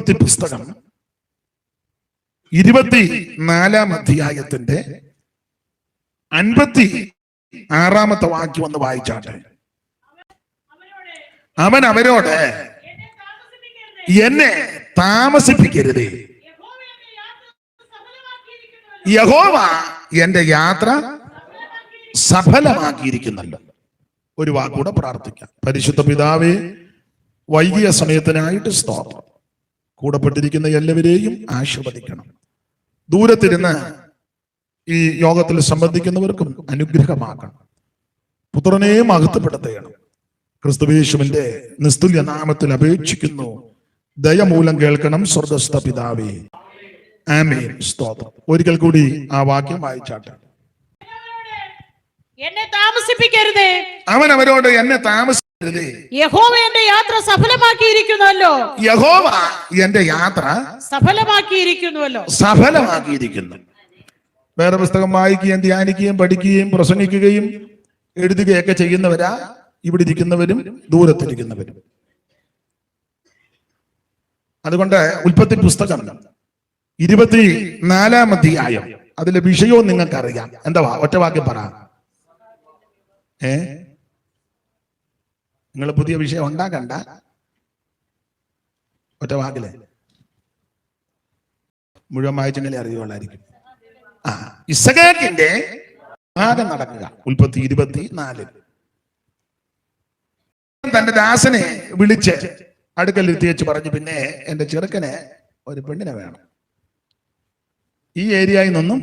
ഉൽപ്പത്തി പുസ്തകം 24 അധ്യായത്തിന്റെ 56 വാക്യം ഒന്ന് വായിച്ചാട്ടെ. അവൻ അവരോട്, എന്നെ താമസിപ്പിക്കരുതേ, യഹോവ എന്റെ യാത്ര സഫലമാക്കിയിരിക്കുന്നല്ലോ. ഒരു വാക്കൂടെ പ്രാർത്ഥിക്കാം. പരിശുദ്ധ പിതാവേ, വൈകിയ സമയത്തിനായിട്ട് സ്തോത്രം. കൂടപ്പെട്ടിരിക്കുന്ന എല്ലാവരെയും ആശീർവദിക്കണം. ദൂരത്തിരുന്ന് ഈ യോഗത്തിൽ സംബന്ധിക്കുന്നവർക്കും അനുഗ്രഹമാക്കണം. പുത്രനെ മഹത്വപ്പെടുത്തുകയാണ്. ക്രിസ്തുയേശുവിന്റെ നിസ്തുല്യ നാമത്തിൽ അപേക്ഷിക്കുന്നു. ദയമൂലം കേൾക്കണം സ്വർഗ്ഗസ്ഥ പിതാവേ, ആമേൻ. സ്തോത്രം. ഒരിക്കൽ കൂടി ആ വാക്യം വായിച്ചാട്ടെ. എന്നെ താമസിപ്പിക്കരുതേ, അവൻ അവരോട്, എന്നെ താമസിപ്പിക്കരുതേ, യഹോവ എന്റെ യാത്ര സഫലമാക്കിയിരിക്കുന്നുവല്ലോ. യഹോവ എന്റെ യാത്ര സഫലമാക്കിയിരിക്കുന്നുവല്ലോ. സഫലമാക്കിയിരിക്കുന്നു. വേറെ പുസ്തകം വായിക്കുകയും ധ്യാനിക്കുകയും പഠിക്കുകയും പ്രസംഗിക്കുകയും എഴുതുകയൊക്കെ ചെയ്യുന്നവരാ ഇവിടെ ഇരിക്കുന്നവരും ദൂരത്തിരിക്കുന്നവരും. അതുകൊണ്ട് ഉൽപ്പത്തി പുസ്തകം 24 അധ്യായം, അതിലെ വിഷയവും നിങ്ങൾക്കറിയാം. എന്താ ഒറ്റ വാക്യം പറ. നിങ്ങൾ പുതിയ വിഷയം ഉണ്ടാക്കണ്ട, ഒറ്റ വാക്കിലെ മുഴുവൻ വായിച്ചെങ്കിലേ അറിയുള്ളായിരിക്കും. ഇസഹാക്കിന്റെ ഭാഗം നടക്കുക. ഉൽപ്പത്തി 24. തന്റെ ദാസനെ വിളിച്ച് അടുക്കൽ ഇരുത്തിവെച്ച് പറഞ്ഞു, പിന്നെ എന്റെ ചെറുക്കന് ഒരു പെണ്ണിനെ വേണം, ഈ ഏരിയയിൽ നിന്നൊന്നും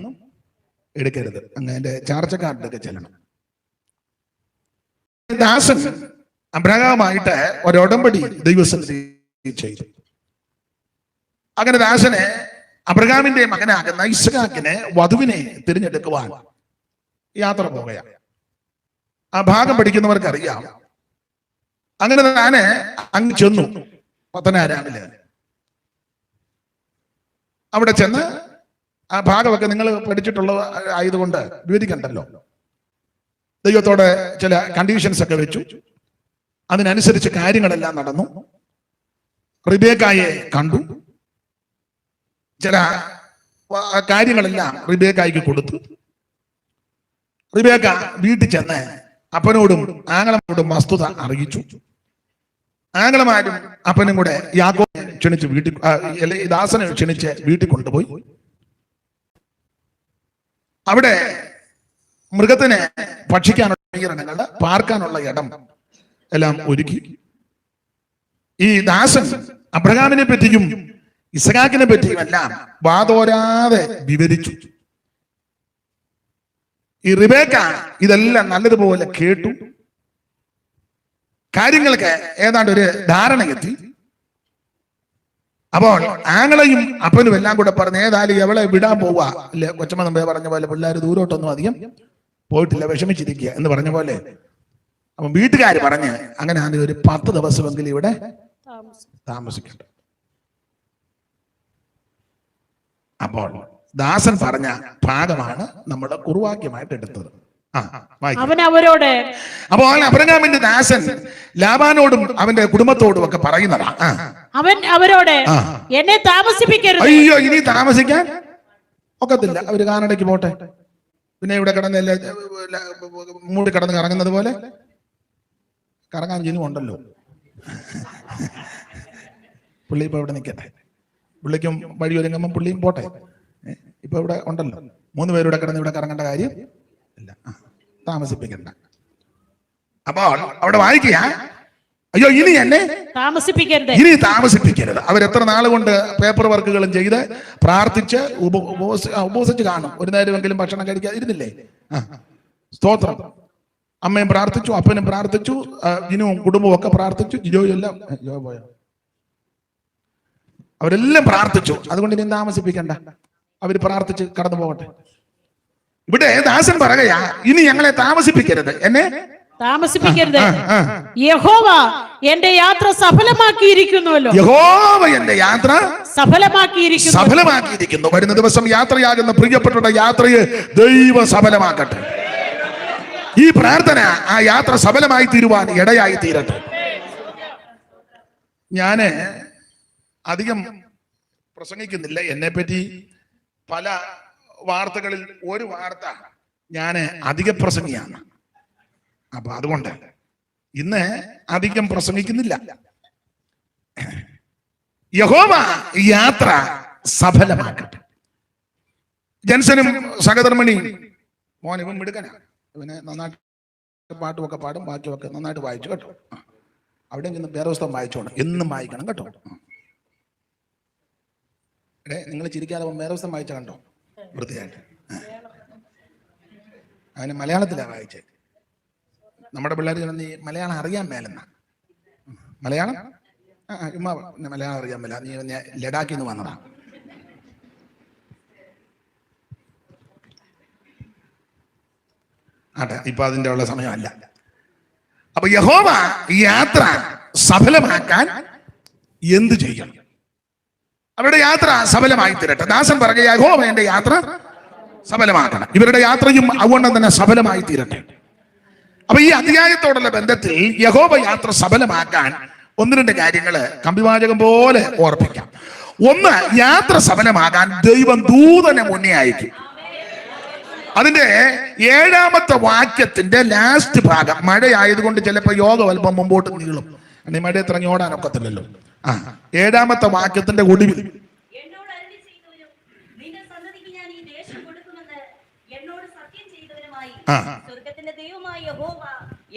എടുക്കരുത്, അങ്ങ് എന്റെ ചാർച്ചക്കാരുടെ ചെല്ലണം. ദാസൻ അബ്രഹാമായിട്ട് ഒരുടമ്പടി ദൈവസന്നിധി ചെയ്തു. അങ്ങനെ ദാസനെ അബ്രഹാമിന്റെ മകനാകുന്ന ഇസ്ഹാക്കിനെ വധുവിനെ തിരഞ്ഞെടുക്കുവാൻ യാത്ര പോകുകയാണ്. ആ ഭാഗം പഠിക്കുന്നവർക്ക് അറിയാം. അങ്ങനെ താന് അങ്ങ് ചെന്നു പത്തനാരാമില്. അവിടെ ചെന്ന് ആ ഭാഗമൊക്കെ നിങ്ങൾ പഠിച്ചിട്ടുള്ളത് ആയതുകൊണ്ട് വിവരിക്കണ്ടല്ലോ. ദൈവത്തോടെ ചില കണ്ടീഷൻസ് ഒക്കെ വെച്ചു. അതിനനുസരിച്ച് കാര്യങ്ങളെല്ലാം നടന്നു. റിബേക്കായെ കണ്ടു. ചില കാര്യങ്ങളെല്ലാം റിബേക്കായ്ക്ക് കൊടുത്തു. റിബേക്ക വീട്ടിൽ ചെന്ന് അപ്പനോടും ആങ്ങളമാരോടും വസ്തുത അറിയിച്ചു. ആങ്ങളമാരും അപ്പനും കൂടെ യാക്കോബിനെ ക്ഷണിച്ച് വീട്ടിൽ, ദാസനെ ക്ഷണിച്ച് വീട്ടിൽ കൊണ്ടുപോയി. അവിടെ മൃഗത്തിനെ ഭക്ഷിക്കാനുള്ള ക്രമീകരണങ്ങൾ, പാർക്കാനുള്ള ഇടം എല്ലാം ഒരുക്കി. ഈ ദാസൻ അബ്രഹാമിനെ പറ്റിയും ഇസ്ഹാക്കിനെ പറ്റിയും എല്ലാം വാതോരാതെ വിവരിച്ചു. ഈ റിബേക്ക ഇതെല്ലാം നല്ലതുപോലെ കേട്ടു. കാര്യങ്ങൾക്ക് ഏതാണ്ട് ഒരു ധാരണയെത്തി. അപ്പോൾ ആങ്ങളയും അപ്പനും എല്ലാം കൂടെ പറഞ്ഞ്, ഏതായാലും എവളെ വിടാൻ പോവാ അല്ലെ, കൊച്ചമ്മ മുമ്പേ പറഞ്ഞ പോലെ പിള്ളേർ ദൂരോട്ടൊന്നും അധികം പോയിട്ടില്ല, വിഷമിച്ചിരിക്കുക എന്ന് പറഞ്ഞ പോലെ. അപ്പൊ വീട്ടുകാർ പറഞ്ഞ്, അങ്ങനെ ആണെങ്കിൽ ഒരു 10 ദിവസമെങ്കിലും ഇവിടെ താമസിക്കട്ടെ. അപ്പോൾ ദാസൻ പറഞ്ഞ ഭാഗമാണ് നമ്മൾ കുറുവാക്യമായിട്ട് എടുത്തത്. അവൻ അവരോട്, അപ്പോൾ അബ്രഹാമിന്റെ ദാസൻ ലാബാനോടും അവന്റെ കുടുംബത്തോടും ഒക്കെ പറയുന്നതാ. അവൻ അവരോട്, എന്നെ താമസിപ്പിക്കരുത്. അയ്യോ, ഇനി താമസിക്കാൻ ഒക്കത്തില്ല, അവര് കാനഡയ്ക്ക് പോട്ടെ. പിന്നെ ഇവിടെ കിടന്ന് മൂടി കിടന്ന് കറങ്ങുന്നത് പോലെ കറങ്ങാൻ ജിനും ഉണ്ടല്ലോ. പുള്ളി ഇപ്പൊ ഇവിടെ നിൽക്കട്ടെ, പുള്ളിക്കും വഴി ഒരുങ്ങുമ്പോൾ പുള്ളിയും പോട്ടെ. ഇപ്പൊ ഇവിടെ ഉണ്ടല്ലോ, 3 പേരുടെ കിടന്ന് ഇവിടെ കറങ്ങേണ്ട കാര്യം ഇല്ല, താമസിപ്പിക്കണ്ട. അപ്പോൾ അവിടെ വായിക്കുക, അയ്യോ ഇനി എന്നെ താമസിപ്പിക്കരുത്, ഇനി താമസിപ്പിക്കരുത്. അവരെത്ര നാൾ കൊണ്ട് പേപ്പർ വർക്കുകളും ചെയ്ത് പ്രാർത്ഥിച്ച് ഉപവസിച്ച് കാണും. ഒരു നേരമെങ്കിലും ഭക്ഷണം കഴിക്കാതിരുന്നില്ലേ? സ്തോത്രം. അമ്മയും പ്രാർത്ഥിച്ചു, അപ്പനും പ്രാർത്ഥിച്ചു, ജിനുവും കുടുംബവും ഒക്കെ പ്രാർത്ഥിച്ചു. ജിജോയും എല്ലാം അവരെല്ലാം പ്രാർത്ഥിച്ചു. അതുകൊണ്ട് ഇനി താമസിപ്പിക്കണ്ട, അവര് പ്രാർത്ഥിച്ച് കടന്നു പോകട്ടെ. ഇവിടെ ദാസൻ പറയാ, ഇനി ഞങ്ങളെ താമസിപ്പിക്കരുത്, എന്നെ താമസിപ്പിക്കരുത്. യഹോവ എന്റെ യാത്ര സഫലമാക്കിയിരിക്കുന്നുവല്ലോ. യഹോവ എന്റെ യാത്ര സഫലമാക്കിയിരിക്കുന്നു. വരുന്ന ദിവസം യാത്രയാകുന്ന പ്രിയപ്പെട്ട യാത്രയെ ദൈവം സഫലമാക്കട്ടെ. ഈ പ്രാർത്ഥന ആ യാത്ര സഫലമായി തീരുവാൻ ഇടയായി തീരട്ടെ. ഞാന് അധികം പ്രസംഗിക്കുന്നില്ല. എന്നെപ്പറ്റി പല വാർത്തകളിൽ ഒരു വാർത്ത ഞാൻ അധിക പ്രസംഗിയാണ്. അപ്പൊ അതുകൊണ്ട് ഇന്ന് അധികം പ്രസംഗിക്കുന്നില്ല. യഹോവ യാത്ര സഫലമാക്കട്ടെ. ജൻസനും സഹധർമ്മിണി മോൻ ഇവൻ മിടുക്കനാ, ഇവനെ നന്നായിട്ട് പാട്ടുമൊക്കെ പാടും, ബാക്കിയൊക്കെ നന്നായിട്ട് വായിച്ചു കേട്ടോ. അവിടെ നിന്ന് വേറെ പുസ്തകം വായിച്ചോണം, എന്നും വായിക്കണം കേട്ടോ. നിങ്ങൾ ചിരിക്കാതെ വേറെ പുസ്തകം വായിച്ച കണ്ടോ വൃത്തിയായിട്ട്. അവന് മലയാളത്തിലാണ് വായിച്ചത്. നമ്മുടെ പിള്ളേർ മലയാളം അറിയാൻ മേലെന്ന മലയാളം മലയാളം അറിയാൻ മേല. നീ ലഡാക്കിൽ നിന്ന് വന്നതാ. ആട്ടെ, ഇപ്പൊ അതിന്റെ ഉള്ള സമയമല്ല. അപ്പൊ യഹോവ യാത്ര സഫലമാക്കാൻ എന്ത് ചെയ്യണം? അവരുടെ യാത്ര സഫലമായി തീരട്ടെ. ദാസൻ പറയുക, യഹോവ എന്റെ യാത്ര സഫലമാക്കണം. ഇവരുടെ യാത്രയും അതുകൊണ്ട് തന്നെ സഫലമായി തീരട്ടെ. അപ്പൊ ഈ അധ്യായത്തോടുള്ള ബന്ധത്തിൽ യഹോവ യാത്ര സഫലമാക്കാൻ ഒന്ന് രണ്ട് കാര്യങ്ങള് കമ്പിവാചകം പോലെ ഓർപ്പിക്കാം. ഒന്ന്, യാത്ര സഫലമാകാൻ ദൈവം ദൂതനെ മുന്നേ അയക്കും. അതിന്റെ 7ാമത്തെ വാക്യത്തിന്റെ ലാസ്റ്റ് ഭാഗം, മഴയായതുകൊണ്ട് ചിലപ്പോ യോഗം അല്പം മുമ്പോട്ട് നീളും. ഈ മഴയത്ത് ഇറങ്ങി ഓടാനൊക്കത്തില്ലല്ലോ. 7ാമത്തെ വാക്യത്തിന്റെ ഒടുവിൽ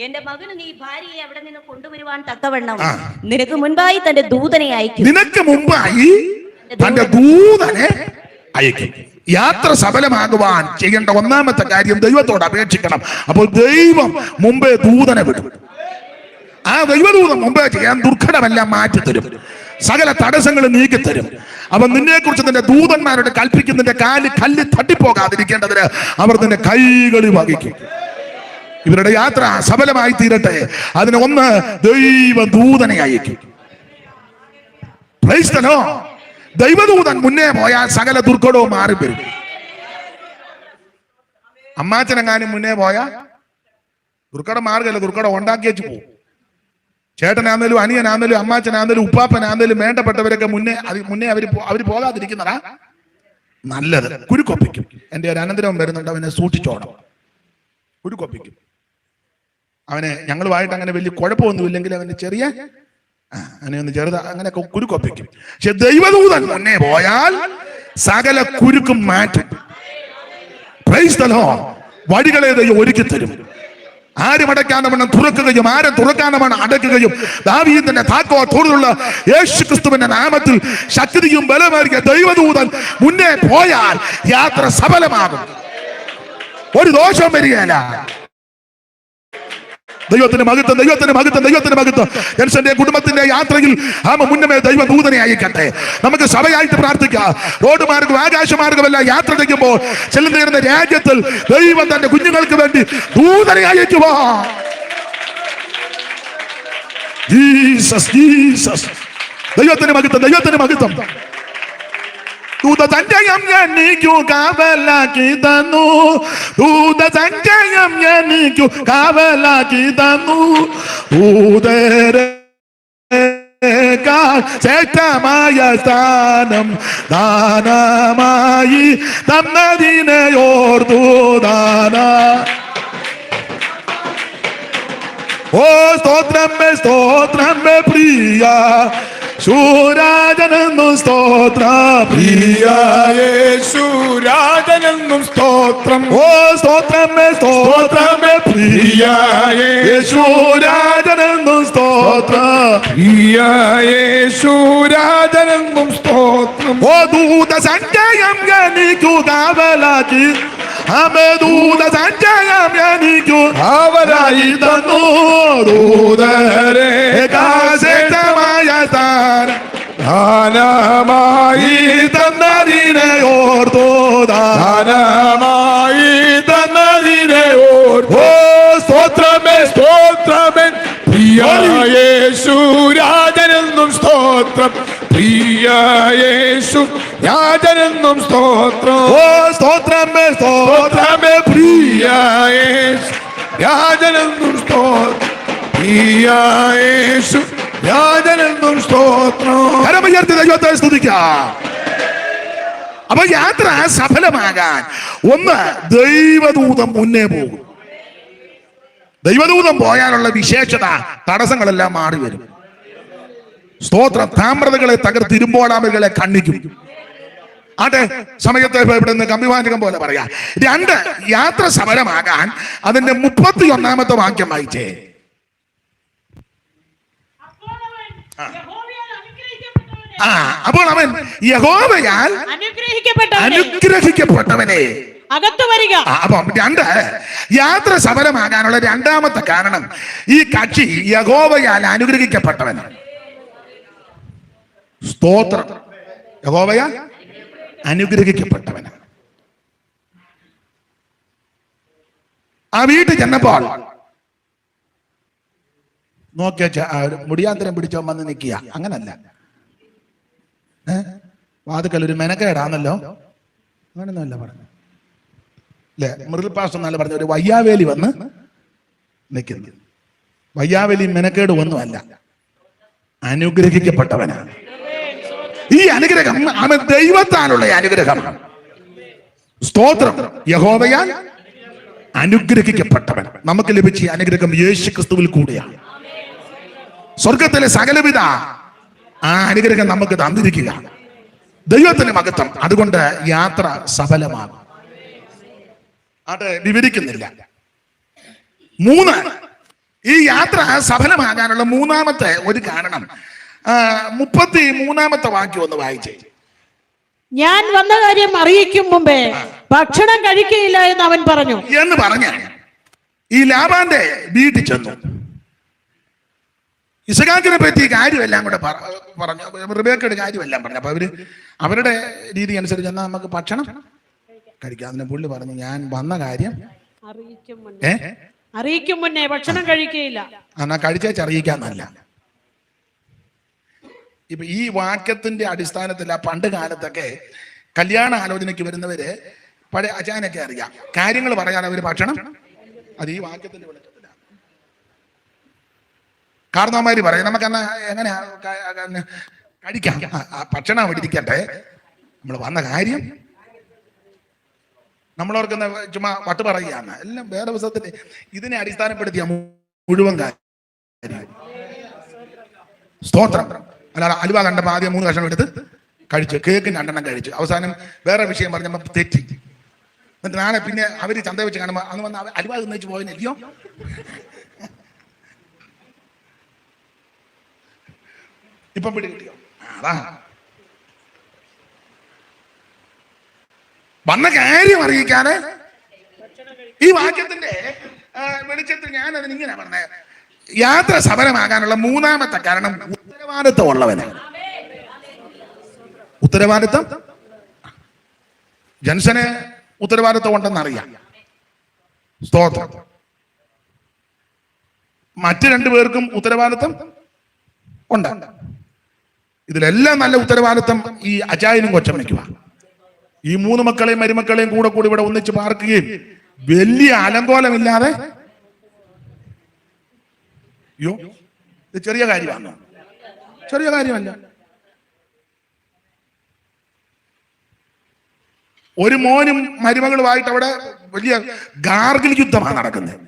എന്റെ മകന് നീ ഭാര്യയെ അവിടെ നിന്ന് കൊണ്ടുവരുവാൻ തക്കവണ്ണം നിനക്ക് മുൻപായി തന്റെ ദൂതനെ അയക്കും. നിനക്ക് മുമ്പായി തന്റെ ദൂതനെ അയക്കും. യാത്ര സഫലമാകുവാൻ ചെയ്യേണ്ട ഒന്നാമത്തെ കാര്യം ദൈവത്തോട് അപേക്ഷിക്കണം. അപ്പോൾ ദൈവം മുമ്പേ ദൂതനെ വിടും. ആ ദൈവദൂതൻ മുമ്പേ ചെയ്യാൻ ദുർഘടമെല്ലാം മാറ്റിത്തരും, സകല തടസ്സങ്ങൾ നീക്കിത്തരും. അപ്പൊ നിന്നെ കുറിച്ച് നിന്റെ ദൂതന്മാരോട് കൽപ്പിക്കുന്നതിന്റെ കല്ല് തട്ടിപ്പോകാതിരിക്കേണ്ടതിന് അവർ നിന്റെ കൈകളിൽ വഹിക്കും. ഇവരുടെ യാത്ര സഫലമായി തീരട്ടെ. അതിന് ഒന്ന്, ദൈവ ദൂതനെ അയക്കും. Praise the Lord. ദൈവദൂതൻ മുന്നേ പോയാൽ സകല ദുർഘടവും മാറി വരും. അമ്മാച്ചനെങ്ങാനും മുന്നേ പോയാൽ ദുർഘടം മാർഗമല്ല, ദുർഘടം ഉണ്ടാക്കി വെച്ച് പോകും. ചേട്ടനാന്നേലും അനിയനാന്നേലും അമ്മാച്ചനാന്നേലും ഉപ്പാപ്പനാന്നേലും വേണ്ടപ്പെട്ടവരൊക്കെ മുന്നേ അവര് പോകാതിരിക്കുന്നതാ നല്ലത്. കുരുക്കൊപ്പിക്കും. എന്റെ ഒരു അനന്തരം വരുന്നുണ്ട്, അവനെ സൂക്ഷിച്ചോണം. കുരുക്കൊപ്പിക്കും. അവനെ ഞങ്ങളുമായിട്ട് അങ്ങനെ വലിയ കുഴപ്പമൊന്നുമില്ലെങ്കിൽ അവന് ചെറിയ അങ്ങനെ ഒന്ന് ചെറുത അങ്ങനെയൊക്കെ കുരുക്കൊപ്പിക്കും. പക്ഷെ ദൈവദൂതൻ മുന്നേ പോയാൽ സകല കുരുക്കും മാറ്റും. Price the Lord. വഴികളെ ദൈവം ഒരുക്കി തരും. ആരും അടയ്ക്കാതെ വേണം തുറക്കുകയും ആരും തുറക്കാതെ വേണം അടയ്ക്കുകയും ദാവീദിന്റെ താക്കോലുള്ള യേശു ക്രിസ്തുവിന്റെ നാമത്തിൽ ശക്തിയും ബലമേറിയ ദൈവദൂതൻ മുന്നേ പോയാൽ യാത്ര സഫലമാകും. ഒരു ദോഷം വരികയില്ല. ദൈവത്തിന്റെ മഹത്വം, ദൈവത്തിന്റെ മഹത്വം, ദൈവത്തിന്റെ മഹത്വം. ജൻസന്റെ കുടുംബത്തിന്റെ യാത്രയിൽ മുന്നമേ ദൈവ ദൂതനെ അയക്കട്ടെ. നമുക്ക് സഭയായിട്ട് പ്രാർത്ഥിക്കാം. റോഡ് മാർഗം ആകാശമാർഗമല്ല യാത്ര ചെയ്യുമ്പോൾ ചെല്ലുന്ന രാജ്യത്തിൽ ദൈവം തന്റെ കുഞ്ഞുങ്ങൾക്ക് വേണ്ടി ദൂതനെ അയക്കുമോ? Jesus, Jesus. ദൈവത്തിന്റെ മഹത്വം, ദൈവത്തിന്റെ മഹത്വം. ദൂതസഞ്ചയം എനിക്കു കാവലാക്കി തന്നു, ദൂതസഞ്ചയം എനിക്കു കാവലാക്കി തന്നു. ദൂതരേക്കാൾ ശ്രേഷ്ഠമായ സ്ഥാനം ദാനമായി തന്നതിനെയോർത്തു ദാന. ഓ സ്തോത്രമേ, സ്തോത്രമേ പ്രിയ ശൂരാജനെന്നും സ്തോത്ര, പ്രിയ യേശുരാജനെന്നും സ്തോത്രം. ഓ സ്തോത്രമേ, സ്തോത്രമേ പ്രിയ യേശുരാജനെന്നും സ്തോത്ര, പ്രിയ യേശുരാജനെന്നും സ്തോത്രം. ഓ ദൂതസഞ്ചയം എനിക്കു കാവലാക്കി, ദൂതസഞ്ചയം എനിക്കു കാവലായി തന്നു. ദൂതരേക്കാൾ ശ്രേഷ്ഠമായ സ്ഥാനം ദാനമായി തന്നതിനെ ഓർത്തോ, ദാനമായി തന്നതിനെ ഓർത്തോ. സ്തോത്രമേ, സ്തോത്രമേ പ്രിയ യേശുരാജനെന്നും സ്തോത്രം, പ്രിയ യേശു രാജനെന്നും സ്തോത്രം. ഓ സ്തോത്രമേ, സ്തോത്രമേ പ്രിയ യേശു രാജനെന്നും സ്തോത്രം, പ്രിയ യേശു രാജനെന്നും സ്തോത്രം. കരമുയർത്തി ദൈവത്തെ സ്തുതിക്കാം. അപ്പൊ യാത്ര സഫലമാകാൻ ഒന്ന് ദൈവദൂതം മുന്നേ പോകും. ദൈവദൂതം പോയാലുള്ള വിശേഷത തടസ്സങ്ങളെല്ലാം മാറി വരും. സ്തോത്രം. താമ്രതകളെ തകർത്തിരുമ്പോടാമകളെ കണ്ണിക്കും. ആട്ടെ, സമയത്തെ ഇവിടെ നിന്ന് കമ്പിവാചകം പോലെ പറയാം. 2, യാത്ര സഫലമാകാൻ അതിന്റെ 31-ാമത്തെ വാക്യം വായിച്ചേ. അപ്പോൾ അവൻ യഹോവയാൽ അനുഗ്രഹിക്കപ്പെട്ടവനെ അകത്തു വരിക. അപ്പം 2, യാത്ര സഫലമാകാനുള്ള 2-ാമത്തെ കാരണം ഈ കക്ഷി യഹോവയാൽ അനുഗ്രഹിക്കപ്പെട്ടവൻ. സ്തോത്രം. യഹോവയാൽ അനുഗ്രഹിക്കപ്പെട്ടവൻ. ആ വീട്ടിൽ ചെന്നപ്പോൾ നോക്കിയ മുടിയാന്തരം പിടിച്ചോ വന്ന് നിൽക്കുക. അങ്ങനല്ല, വാതുക്കൽ ഒരു മെനക്കേടാണല്ലോ, അങ്ങനെയൊന്നുമല്ല പറഞ്ഞു അല്ലെ. മൃദുൽ പാസ്റ്റർ എന്നാലും പറഞ്ഞ ഒരു വയ്യാവേലി വന്ന് നിൽക്കുന്നു. വയ്യാവേലി മെനക്കേട് ഒന്നുമല്ല, അനുഗ്രഹിക്കപ്പെട്ടവനാണ്. ഈ അനുഗ്രഹം അവൻ ദൈവത്താലുള്ള അനുഗ്രഹമാണ്. സ്തോത്രം. യഹോവയാൽ അനുഗ്രഹിക്കപ്പെട്ടവൻ. നമുക്ക് ലഭിച്ച അനുഗ്രഹം യേശു ക്രിസ്തുവിൽ കൂടെയാണ്. സ്വർഗത്തിലെ സകലവിധ ആ അനുഗ്രഹം നമുക്ക് തന്നിരിക്കുക. ദൈവത്തിന്റെ മഹത്വം. അതുകൊണ്ട് യാത്ര സഫലമാകും. അത് വിവരിക്കുന്നില്ല. 3, ഈ യാത്ര സഫലമാകാനുള്ള 3-ാമത്തെ ഒരു കാരണം 33-ാമത്തെ വാക്യം ഒന്ന് വായിച്ചേ. ഞാൻ വന്ന കാര്യം അറിയിക്കും മുമ്പേ ഭക്ഷണം കഴിക്കയില്ല എന്ന് അവൻ പറഞ്ഞു എന്ന് പറഞ്ഞ ഈ ലാബാന്റെ വീട്ടിൽ ചെന്നു. ഇസഹാക്കിനെ പറ്റി കാര്യമെല്ലാം കൂടെ പറഞ്ഞു, റിബേക്കയുടെ കാര്യമെല്ലാം പറഞ്ഞു. അപ്പൊ അവരുടെ രീതി അനുസരിച്ച് എന്നാൽ നമുക്ക് ഭക്ഷണം കഴിക്കാം. അതിന് പുള്ളി പറഞ്ഞു, ഞാൻ വന്ന കാര്യം അറിയിക്കും മുന്നേ ഭക്ഷണം കഴിക്കയില്ല. എന്നാ കഴിച്ചറിയിക്കാന്നല്ല. ഇപ്പൊ ഈ വാക്യത്തിന്റെ അടിസ്ഥാനത്തിൽ ആ പണ്ട് കാലത്തൊക്കെ കല്യാണ ആലോചനയ്ക്ക് വരുന്നവര് പഴയ അച്ചാനൊക്കെ അറിയാം, കാര്യങ്ങൾ പറയാൻ അവര് ഭക്ഷണം അത് ഈ വാക്യത്തിന്റെ വെളിച്ചത്തിലാണ്. കാരണവന്മാര് പറയും നമുക്കെന്നാ എങ്ങനെ കഴിക്കാം, ഭക്ഷണം അവിടെ ഇരിക്കട്ടെ, നമ്മൾ വന്ന കാര്യം നമ്മളോർക്കുന്ന ചുമ്മാ വട്ട് പറയുകയാണ്. എല്ലാം വേറെ പുസ്തകത്തിന്റെ ഇതിനെ അടിസ്ഥാനപ്പെടുത്തിയ മുഴുവൻ കാര്യം. സ്തോത്രം. അല്ലാതെ അലുവ കണ്ടപ്പോൾ ആദ്യം 3 കഷ്ണം എടുത്ത് കഴിച്ചു, കേക്ക് 2 കഴിച്ചു, അവസാനം വേറെ വിഷയം പറഞ്ഞപ്പോൾ തെറ്റി. എന്നിട്ട് നാളെ പിന്നെ അവര് ചന്ത വെച്ച് കാണുമ്പോൾ അന്ന് വന്ന് അലുവ തിന്നേച്ച് പോയെന്നില്ലയോ. ഇപ്പം പിടി കിട്ടിയോ? അതാ വന്ന കാര്യം അറിയിക്കാന് ഈ വാക്യത്തിന്റെ വെളിച്ചത്തിൽ ഞാൻ അതിന് ഇങ്ങനെ പറഞ്ഞ യാത്ര സഫലമാകാനുള്ള 3-ാമത്തെ കാരണം ഉത്തരവാദിത്വം ഉള്ളവനാണ്. ഉത്തരവാദിത്വം. ജൻസന് ഉത്തരവാദിത്വം ഉണ്ടെന്നറിയാം. സ്തോത്രം. മറ്റു 2 പേർക്കും ഉത്തരവാദിത്വം ഉണ്ട്. ഇതിലെല്ലാം നല്ല ഉത്തരവാദിത്വം ഈ അച്ചായനും കൊച്ചമ്മയ്ക്കുവാ. ഈ 3 മക്കളെയും മരുമക്കളെയും കൂടെ ഇവിടെ ഒന്നിച്ച് പാർക്കുകയും വലിയ അലങ്കോലമില്ലാതെ. അയ്യോ, ഇത് ചെറിയ കാര്യമാണ്, ചെറിയ കാര്യമല്ല. ഒരു മോനും മരുമകളുമായിട്ട് അവിടെ വലിയ ഗാർഗിൽ യുദ്ധമാണ് നടക്കുന്നത്.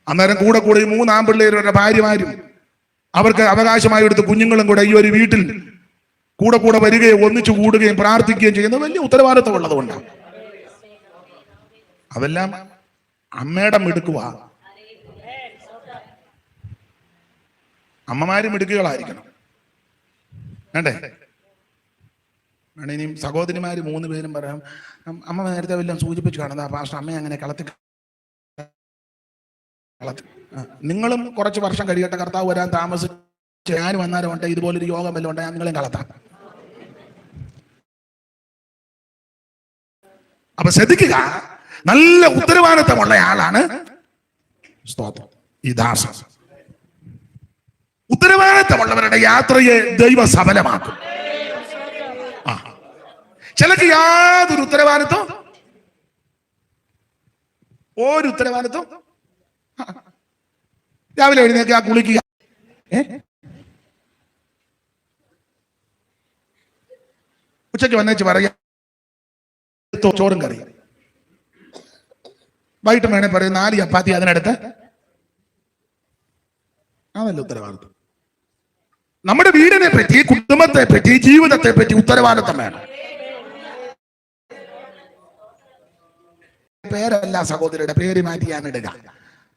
അന്നേരം കൂടെ ഈ 3 ആൺപിള്ളേരുടെ ഭാര്യമാരും അവർക്ക് അവകാശമായി എടുത്ത് കുഞ്ഞുങ്ങളും കൂടെ ഈ ഒരു വീട്ടിൽ കൂടെ വരികയും ഒന്നിച്ചു കൂടുകയും പ്രാർത്ഥിക്കുകയും ചെയ്യുന്ന വലിയ ഉത്തരവാദിത്വം ഉള്ളതുകൊണ്ടാണ്. അതെല്ലാം അമ്മയുടെ മിടുക്കുക. അമ്മമാര് മിടുക്കുകളായിരിക്കണം. വേണ്ടേ? ഇനിയും സഹോദരിമാര് 3 പേരും പറയാം, അമ്മ നേരത്തെ വല്ലതും സൂചിപ്പിച്ചു കാണുന്നത് പാസ്റ്റർ അമ്മയെ അങ്ങനെ കളത്തി. നിങ്ങളും കുറച്ച് വർഷം കഴിയട്ടെ, കർത്താവ് വരാൻ താമസിച്ച് ഞാൻ വന്നാലും ഉണ്ട് ഇതുപോലൊരു യോഗം വല്ലതും ഉണ്ട്, ഞാൻ നിങ്ങളെയും കളത്താം. അപ്പൊ ശ്രദ്ധിക്കുക, നല്ല ഉത്തരവാദിത്തമുള്ള ആളാണ് സ്തോത്രം ഈ ദാസൻ. ഉത്തരവാദിത്തമുള്ളവരുടെ യാത്രയെ ദൈവം സഫലമാക്കും. ചിലക്ക് യാതൊരു ഉത്തരവാദിത്വം, ഒരു ഉത്തരവാദിത്വം. രാവിലെ എഴുന്നേൽക്കുക, കുളിക്കുക, ഉച്ചയ്ക്ക് വന്നേച്ച് പറയാം ചോറും കറി. വൈകിട്ട് വേണേ പറയും 4 ചപ്പാത്തി അതിനടുത്ത്. അതല്ല ഉത്തരവാദിത്വം. നമ്മുടെ വീടിനെ പറ്റി, കുടുംബത്തെ പറ്റി, ജീവിതത്തെ പറ്റി ഉത്തരവാദിത്വം വേണം. പേരല്ല സഹോദരിയുടെ പേര് മാറ്റി ഞാൻ ഇടുക.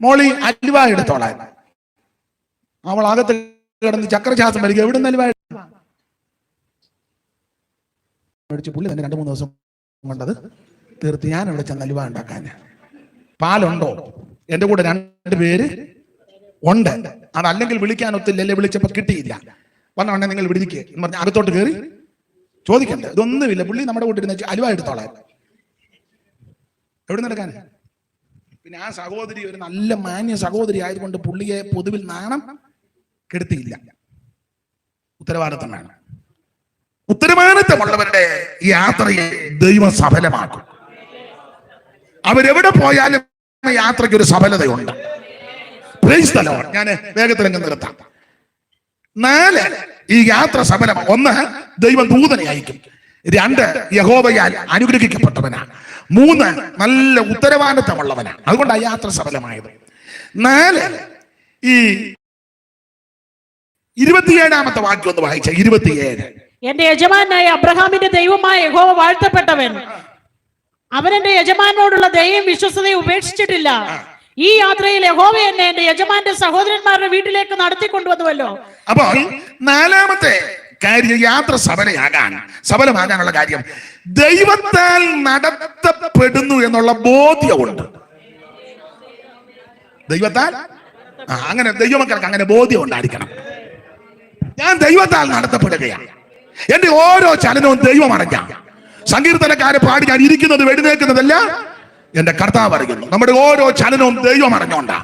മോളി അലുവ എടുത്തോളാൻ. അവൾ അകത്ത് കിടന്ന് ചക്രശ്വാസം വലിക്കുക. എവിടുന്ന് അലുവ മേടിച്ച് പുള്ളി തന്നെ 2-3 ദിവസം കൊണ്ടത് തീർത്ത് ഞാൻ ഇവിടെ ചെന്ന് അലുവ ഉണ്ടാക്കാൻ. പാലുണ്ടോ? എന്റെ കൂടെ 2 പേര് ഉണ്ട്. അതല്ലെങ്കിൽ വിളിക്കാൻ ഒത്തില്ലല്ലേ, വിളിച്ചപ്പോ കിട്ടിയില്ല. വന്നോണ്ടേ നിങ്ങൾ വിളിക്കുക എന്ന് പറഞ്ഞ അകത്തോട്ട് കയറി ചോദിക്കണ്ടേ? ഇതൊന്നുമില്ല. പുള്ളി നമ്മുടെ കൂട്ടിരുന്ന് അലുവ എടുത്തോളാൻ. എവിടെ നടക്കാൻ? പിന്നെ ആ സഹോദരി ഒരു നല്ല മാന്യ സഹോദരി ആയതുകൊണ്ട് പുള്ളിയെ പൊതുവിൽ നാണം കെടുത്തിയില്ല. ഉത്തരവാദിത്വം വേണം. ഉത്തരവാദിത്വമുള്ളവരുടെ യാത്രയെ ദൈവം സഫലമാക്കും. അവരെവിടെ പോയാലും യാത്രയ്ക്ക് ഒരു സഫലതയുണ്ട്. Price the Lord. ഞാൻ വേഗത്തിലങ്ങ് നിർത്താം. 4 ഈ യാത്ര സഫലമാണ്. 1 ദൈവം ദൂതനെ അയക്കും. 2 യഹോവയാൽ അനുഗ്രഹിക്കപ്പെട്ടവനാണ്. 3 നല്ല ഉത്തരവാദിത്തമുള്ളവനാണ്. അതുകൊണ്ടാണ് യാത്ര സഫലമായത്. 4 ഈ 27-ാമത്തെ വാക്യം ഒന്ന് വായിച്ച. 27. എന്റെ യജമാനായ അബ്രഹാമിന്റെ ദൈവമായ യഹോവ വാഴ്ത്തപ്പെട്ടവൻ. അവൻ എന്റെ യജമാനോടുള്ള ദയയും വിശ്വസതയും ഉപേക്ഷിച്ചിട്ടില്ല. ഈ യാത്രയിൽ യഹോവ എന്നെ എന്റെ യജമാന്റെ സഹോദരന്മാരുടെ വീട്ടിലേക്ക് നടത്തിക്കൊണ്ടുവന്നുവല്ലോ. അപ്പോൾ 4-ാമത്തെ കാര്യം യാത്ര സഫലമാകാനുള്ള കാര്യം ദൈവത്താൽ നടത്തപ്പെടുന്നു എന്നുള്ള ബോധ്യമുണ്ട്. ദൈവത്താൽ അങ്ങനെ ദൈവമക്കൾക്ക് അങ്ങനെ ബോധ്യം ഉണ്ടായിരിക്കണം. ഞാൻ ദൈവത്താൽ നടത്തപ്പെടുകയാണ്. എന്റെ ഓരോ ചലനവും ദൈവം അറിഞ്ഞാൽ. സങ്കീർത്തനക്കാരെ പാടി ഞാൻ ഇരിക്കുന്നത് എഴുന്നേൽക്കുന്നതല്ല എന്റെ കർത്താവ് അറിയുന്നു. നമ്മുടെ ഓരോ ചലനവും ദൈവം അറിഞ്ഞോണ്ടാ.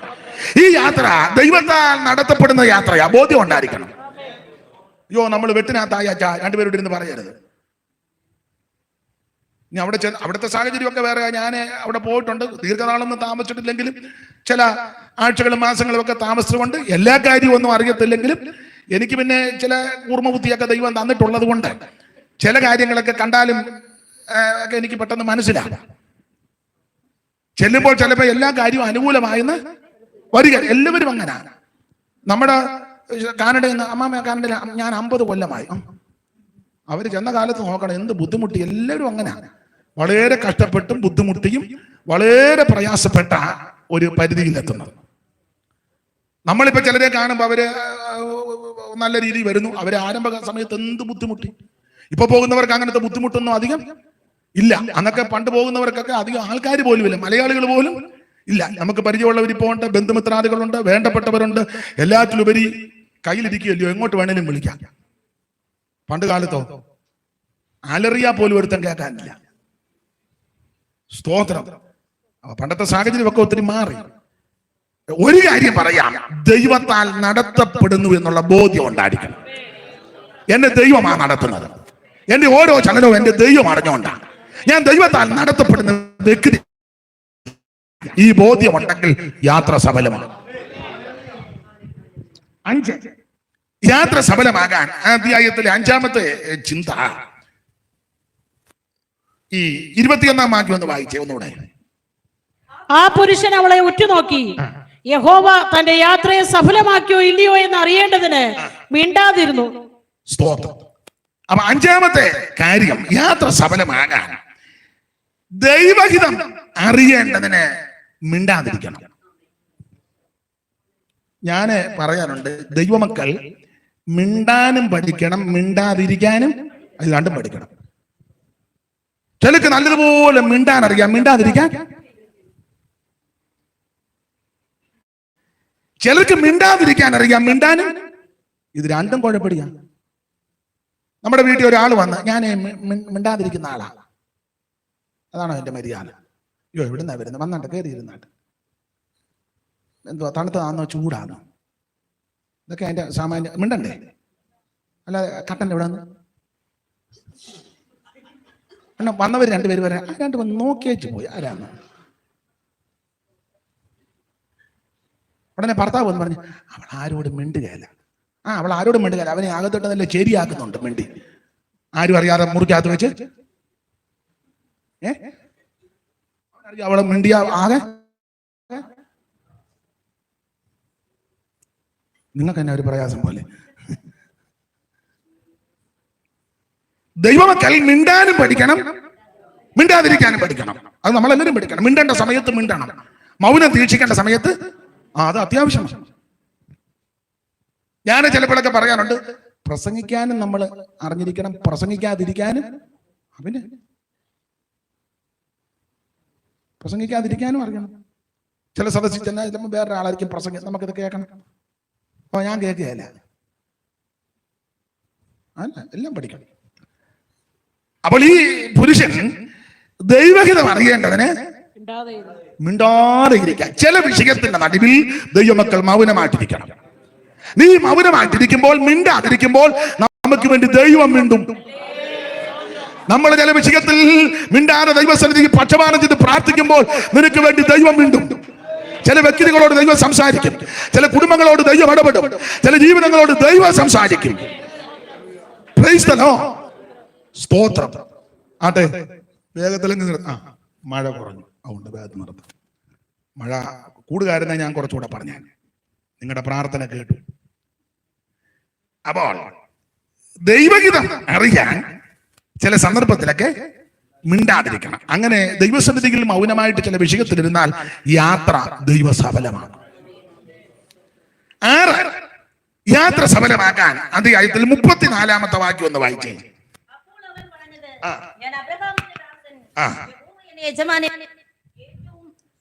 ഈ യാത്ര ദൈവത്താൽ നടത്തപ്പെടുന്ന യാത്രയാ. ബോധ്യം ഉണ്ടായിരിക്കണം. അയ്യോ നമ്മൾ വെട്ടിനകത്തായ 2 പേരോട് ഇരുന്ന് പറയരുത്. ഇനി അവിടുത്തെ സാഹചര്യമൊക്കെ വേറെ. ഞാൻ അവിടെ പോയിട്ടുണ്ട്. ദീർഘനാളൊന്നും താമസിച്ചിട്ടില്ലെങ്കിലും ചില ആഴ്ചകളും മാസങ്ങളും ഒക്കെ താമസിച്ചുകൊണ്ട് എല്ലാ കാര്യവും ഒന്നും അറിയത്തില്ലെങ്കിലും എനിക്ക് പിന്നെ ചില കൂർമ്മബുദ്ധിയൊക്കെ ദൈവം തന്നിട്ടുള്ളത് കൊണ്ട് ചില കാര്യങ്ങളൊക്കെ കണ്ടാലും ഒക്കെ എനിക്ക് പെട്ടെന്ന് മനസ്സിലാകും. ചെല്ലുമ്പോൾ ചിലപ്പോൾ എല്ലാ കാര്യവും അനുകൂലമായെന്ന് വരിക. എല്ലാവരും അങ്ങനെ. നമ്മുടെ കാനഡയിൽ നിന്ന് കാനഡയിൽ ഞാൻ 50 കൊല്ലമായി. അവര് ചെന്ന കാലത്ത് നോക്കണം എന്ത് ബുദ്ധിമുട്ടി. എല്ലാവരും അങ്ങനെ വളരെ കഷ്ടപ്പെട്ടും ബുദ്ധിമുട്ടിയും വളരെ പ്രയാസപ്പെട്ട ഒരു പരിധിയിലെത്തുന്നത്. നമ്മളിപ്പോ ചിലരെ കാണുമ്പോൾ അവര് നല്ല രീതിയിൽ വരുന്നു. അവര് ആരംഭ സമയത്ത് എന്ത് ബുദ്ധിമുട്ടി. ഇപ്പൊ പോകുന്നവർക്ക് അങ്ങനത്തെ ബുദ്ധിമുട്ടൊന്നും അധികം ഇല്ല. അന്നൊക്കെ പണ്ട് പോകുന്നവർക്കൊക്കെ അധികം ആൾക്കാർ പോലും ഇല്ല, മലയാളികൾ പോലും ഇല്ല. നമുക്ക് പരിചയമുള്ളവർ ഇപ്പോൾ ഉണ്ട്, ബന്ധുമിത്രാദികളുണ്ട്, വേണ്ടപ്പെട്ടവരുണ്ട്. എല്ലാത്തിലുപരി കയ്യിലിരിക്കുകയല്ലോ, എങ്ങോട്ട് വേണേലും വിളിക്കാം. പണ്ട് കാലത്തോ അലറിയാ പോലും ഒരുത്തം കേൾക്കാനില്ല. സ്തോത്രം. പണ്ടത്തെ സാഹചര്യമൊക്കെ ഒത്തിരി മാറി. ഒരു കാര്യം പറയാം, ദൈവത്താൽ നടത്തപ്പെടുന്നു എന്നുള്ള ബോധ്യം ഉണ്ടായിരിക്കണം. എന്നെ ദൈവമാണ് നടത്തുന്നത്. എന്റെ ഓരോ ചലനവും എന്റെ ദൈവം അറിഞ്ഞുകൊണ്ടാണ്. ഞാൻ ദൈവത്താൽ നടത്തപ്പെടുന്ന വ്യക്തി. ഈ ബോധ്യം ഉണ്ടെങ്കിൽ യാത്ര സഫലമാണ്. 5 യാത്ര സഫലമാകാൻ അധ്യായത്തിലെ 5-ാമത്തെ ചിന്ത ഈ 21-ാം വാക്യം ഒന്ന് വായിച്ചേ ഒന്നുകൂടെ. ആ പുരുഷൻ അവളെ ഉറ്റുനോക്കി യഹോവ തന്റെ യാത്രയെ സഫലമാക്കിയോ ഇല്ലയോ എന്ന് അറിയേണ്ടതിന് മിണ്ടാതിരുന്നു. സ്തോത്രം. അപ്പൊ 5-ാമത്തെ കാര്യം യാത്ര സഫലമാകാൻ ദൈവഹിതം അറിയേണ്ടതിന് മിണ്ടാതിരിക്കണം. ഞാന് പറയാറുണ്ട്, ദൈവമക്കൾ മിണ്ടാനും പഠിക്കണം, മിണ്ടാതിരിക്കാനും അത് രണ്ടും പഠിക്കണം. ചിലക്ക് നല്ലതുപോലെ മിണ്ടാൻ അറിയാം, മിണ്ടാതിരിക്കാൻ. ചിലർക്ക് മിണ്ടാതിരിക്കാൻ അറിയാം, മിണ്ടാനും. ഇത് രണ്ടും കുഴപ്പടിയാ. നമ്മുടെ വീട്ടിൽ ഒരാൾ വന്ന് ഞാൻ മിണ്ടാതിരിക്കുന്ന ആളാണ്, അതാണോ എന്റെ മര്യാദ? അയ്യോ എവിടുന്നാ വരുന്നത്? വന്നാട്ട് കയറി ഇരുന്നാട്ട്. എന്തുവാ തണുത്തതാണോ ചൂടാണോ? ഇതൊക്കെ അതിന്റെ സാമാന്യ. മിണ്ടണ്ടേ? അല്ല കട്ടൻ്റെ എവിടെ നിന്ന് വന്നവർ 2 പേര് വരാൻ 2 പേര് നോക്കിയേച്ച് പോയി. ആരാണ്? ഉടനെ ഭർത്താവ് എന്ന് പറഞ്ഞു, അവൾ ആരോടും മിണ്ടുകയല്ല. അവൾ ആരോടും മിണ്ടുകയല്ല, അവനെ അകത്തോട്ട് നല്ല ശരിയാക്കുന്നുണ്ട് മിണ്ടി. ആരും അറിയാതെ മുറിക്കകത്ത് വെച്ച് അവളെ മിണ്ടിയ ആകെ നിങ്ങൾക്ക് തന്നെ ഒരു പ്രയാസം പോലെ. ദൈവമക്കൾ മിണ്ടാനും പഠിക്കണം, മിണ്ടാതിരിക്കാനും പഠിക്കണം. അത് നമ്മളെല്ലാവരും പഠിക്കണം. മിണ്ടേണ്ട സമയത്ത് മിണ്ടണം, മൗനം വീക്ഷിക്കേണ്ട സമയത്ത് അത് അത്യാവശ്യമാണ്. ഞാൻ ചിലപ്പോഴൊക്കെ പറയാറുണ്ട്, പ്രസംഗിക്കാനും നമ്മൾ അറിഞ്ഞിരിക്കണം, പ്രസംഗിക്കാതിരിക്കാനും പിന്നെ പ്രസംഗിക്കാതിരിക്കാനും അറിയണം. ചില സദസ്സിൽ ചെന്നാൽ ചിലപ്പോൾ വേറൊരാളായിരിക്കും പ്രസംഗം, നമുക്കിത് കേൾക്കണം. അപ്പൊ ഞാൻ കേൾക്കുകയല്ല, അല്ല, എല്ലാം പഠിക്കണം. അപ്പോൾ ഈ പുരുഷൻ ദൈവഹിതം അറിയേണ്ടതിന് മിണ്ടാതെ ഇരിക്കുക. ചില വിഷയത്തിന്റെ നടുവിൽ ദൈവമക്കൾ മൗനമായിട്ടിരിക്കണം. നീ മൗനമായിട്ടിരിക്കുമ്പോൾ, മിണ്ടാതിരിക്കുമ്പോൾ നമുക്ക് വേണ്ടി ദൈവം മിണ്ടും. നമ്മൾ ചില വിഷയത്തിൽ മിണ്ടാതെ ദൈവസന്നിധിക്ക് പക്ഷപാതം ചെയ്ത് പ്രാർത്ഥിക്കുമ്പോൾ നിനക്ക് വേണ്ടി ദൈവം മിണ്ടും. ചില വ്യക്തികളോട് ദൈവം സംസാരിക്കും, ചില കുടുംബങ്ങളോട് ദൈവം ഇടപെടും, ചില ജീവിതങ്ങളോട് ദൈവം സംസാരിക്കും. Price the Lord. സ്തോത്രം. ആട്ടെ, വേഗത്തിൽ മഴ കുറഞ്ഞു, അതുകൊണ്ട് വേഗത്തിൽ നിർത്തും. മഴ കൂടുകാരനെ ഞാൻ കുറച്ചുകൂടെ പറഞ്ഞു, നിങ്ങളുടെ പ്രാർത്ഥന കേട്ടു. അപ്പോൾ ദൈവഹിതം അറിയാൻ ചില സന്ദർഭത്തിലൊക്കെ മിണ്ടാതിരിക്കണം. അങ്ങനെ ദൈവസന്നിധിയിൽ മൗനമായിട്ട് ചില വിഷയത്തിലിരുന്നാൽ യാത്ര ദൈവസഫലമാണ്. യാത്ര സഫലമാക്കാൻ അധ്യായത്തിൽ 34 വാക്യം ഒന്ന് വായിച്ചേ.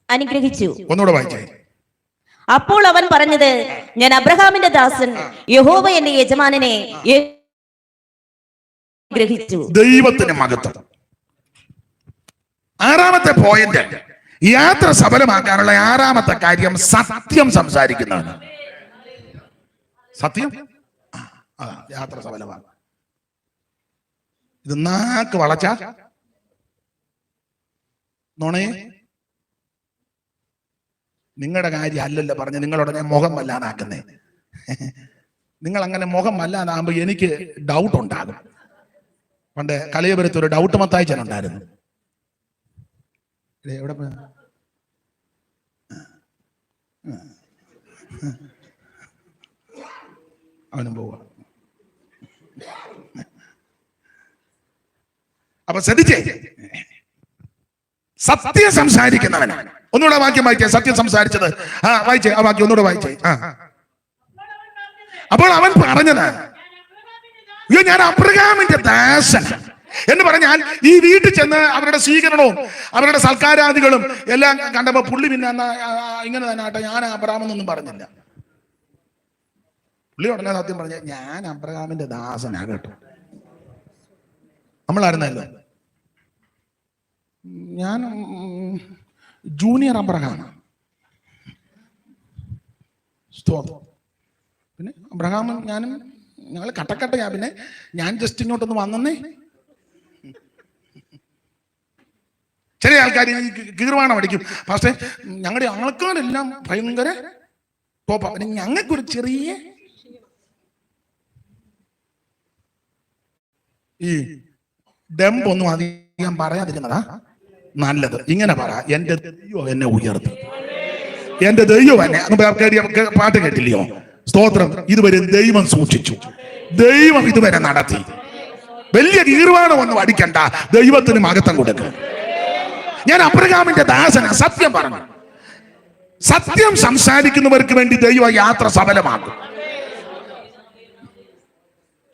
അനുഗ്രഹിച്ചു. ഒന്നുകൂടെ വായിച്ചേ. അപ്പോൾ അവൻ പറഞ്ഞത്, ഞാൻ അബ്രഹാമിന്റെ ദാസൻ, യഹോവ എന്റെ യജമാനനെ ഗ്രഹിച്ചു. ദൈവത്തിന് മഹത്വം. 6ാമത്തെ പോയിന്റ്, യാത്ര സഫലമാക്കാനുള്ള 6ാമത്തെ കാര്യം സത്യം സംസാരിക്കുന്നതാണ്. സത്യം യാത്ര സഫലമാണ്. ഇത് നാക്ക് വളച്ച നുണയെ നിങ്ങളുടെ കാര്യം അല്ലല്ലോ പറഞ്ഞ് നിങ്ങളുടനെ മുഖം വല്ലാതാക്കുന്നേ. നിങ്ങൾ അങ്ങനെ മുഖം വല്ലാതാകുമ്പോ എനിക്ക് ഡൗട്ട് ഉണ്ടാകും. പണ്ട് കലയപുരത്ത് ഒരു ഡൗട്ട് മത്തായിച്ചനുണ്ടായിരുന്നു. എവിടെ പോയ അവനും പോവാ. അപ്പൊ ശ്രദ്ധിച്ചേ, സത്യം സംസാരിക്കുന്നവനാണ്. ഒന്നുകൂടെ വാക്യം വായിച്ചേ. സത്യം സംസാരിച്ചത് വായിച്ചേ, ആ വാക്യം ഒന്നുകൂടെ വായിച്ചേ. അപ്പോൾ അവൻ പറഞ്ഞത്, ഞാൻ അബ്രഹാമിന്റെ ദാസൻ എന്ന് പറഞ്ഞാൽ ഈ വീട്ടിൽ ചെന്ന് അവരുടെ സ്വീകരണവും അവരുടെ സൽക്കാരാദികളും എല്ലാം കണ്ടപ്പോ പുള്ളി പിന്നെ ഇങ്ങനെ തന്നെ ആട്ടെ, ഞാൻ അബ്രഹാം എന്നൊന്നും പറഞ്ഞില്ല. പുള്ളി ഉടനെ സത്യം പറഞ്ഞ, ഞാൻ അബ്രഹാമിന്റെ ദാസനാ കേട്ടോ. നമ്മളായിരുന്നല്ലോ, ഞാൻ ജൂനിയർ അബ്രഹാം. പിന്നെ അബ്രഹാമും ഞാനും ഞങ്ങൾ കട്ടക്കട്ടയാ. പിന്നെ ഞാൻ ജസ്റ്റ് ഇങ്ങോട്ടൊന്ന് വന്നേ. ചില ആൾക്കാർ കീർവാണം അടിക്കും, പക്ഷേ ഞങ്ങളുടെ ആൾക്കാരെല്ലാം ഭയങ്കര ടോപ്പാ. പിന്നെ ഞങ്ങൾക്കൊരു ചെറിയ ഈ ഡെമ്പൊന്നും അധികം പറയാതിരുന്നതാ നല്ലത്. ഇങ്ങനെ പറ, എന്റെ ദൈവം എന്നെ ഉയർത്തി, എന്റെ ദൈവം എന്നെ. പാട്ട് കേട്ടില്ലയോ? സ്തോത്രം. ഇതുവരെ ദൈവം സൂക്ഷിച്ചു, ദൈവം ഇതുവരെ നടത്തി. വലിയ കീർവാണമൊന്നും അടിക്കണ്ട, ദൈവത്തിന് മഹത്വം കൊടുക്കുക. ഞാൻ അബ്രഹാമിന്റെ ദാസന, സത്യം പറഞ്ഞു. സത്യം സംസാരിക്കുന്നവർക്ക് വേണ്ടി ദൈവം യാത്ര സഫലമാക്കും.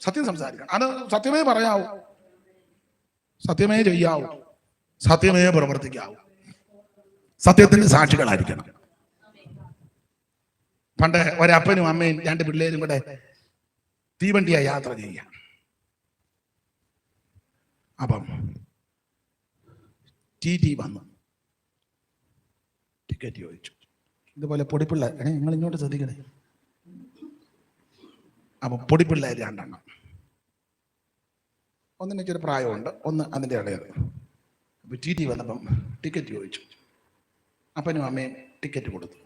സത്യം സംസാരിക്കണം. അത് സത്യമേ പറയാവൂ, സത്യമേ ചെയ്യാവൂ, സത്യമേ പ്രവർത്തിക്കാവൂ. സത്യത്തിന്റെ സാക്ഷികളായിരിക്കണം. പണ്ട് ഒരപ്പനും അമ്മയും 2 പിള്ളേരും കൂടെ തീവണ്ടിയായി യാത്ര ചെയ്യാം. അപ്പം ടി വന്നു, ടിക്കറ്റ് ചോദിച്ചു. ഇതുപോലെ പൊടിപ്പിള്ളേർ, നിങ്ങൾ ഇങ്ങോട്ട് ശ്രദ്ധിക്കണേ. അപ്പം പൊടിപ്പിള്ളേർ 2 എണ്ണം. ഒന്നിന് ഇച്ചിരി പ്രായമുണ്ട്, ഒന്ന് അതിൻ്റെ ഇടയത്. അപ്പോൾ ടി വന്നപ്പം ടിക്കറ്റ് ചോദിച്ചു. അപ്പനും അമ്മയും ടിക്കറ്റ് കൊടുത്തു.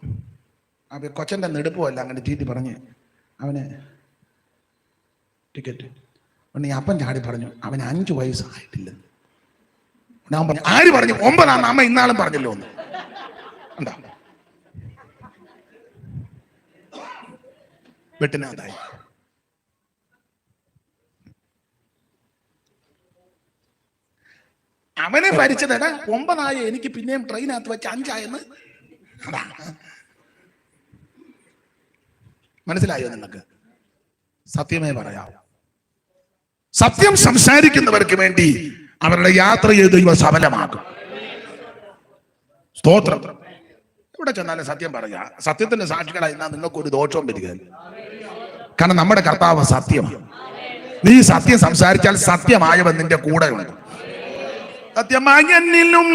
അപ്പോൾ കൊച്ചൻ്റെ നെടുപ്പമല്ല, അങ്ങനെ ടി പറഞ്ഞ് അവന് ടിക്കറ്റ്. ഉടനെ ഈ അപ്പൻ ചാടി പറഞ്ഞു, അവന് 5 വയസ്സായിട്ടില്ലെന്ന്. ഞാൻ പറഞ്ഞു, ആര് പറഞ്ഞു? 9 അമ്മ ഇന്നാളും പറഞ്ഞല്ലോ ഒന്ന്. എന്താ വെട്ടിനകത്തായി. അവനെ ഭരിച്ചതടാ 9 എനിക്ക് പിന്നെയും ട്രെയിനകത്ത് വെച്ച് 5 അതാ. മനസ്സിലായോ നിങ്ങൾക്ക്? സത്യമേ പറയാം. സത്യം സംസാരിക്കുന്നവർക്ക് വേണ്ടി അവരുടെ യാത്രയെ ദൈവം സഫലമാക്കും. സ്തോത്രം. എവിടെ ചെന്നാലും സത്യം പറയാ. സത്യത്തിന്റെ സാക്ഷികളായി നിങ്ങൾക്ക് ഒരു ദോഷവും വരികയില്ല. കാരണം നമ്മുടെ കർത്താവ് സത്യമാണ്. നീ സത്യം സംസാരിച്ചാൽ സത്യമായവൻ നിന്റെ കൂടെ ഉണ്ട്. സത്യമായനിലും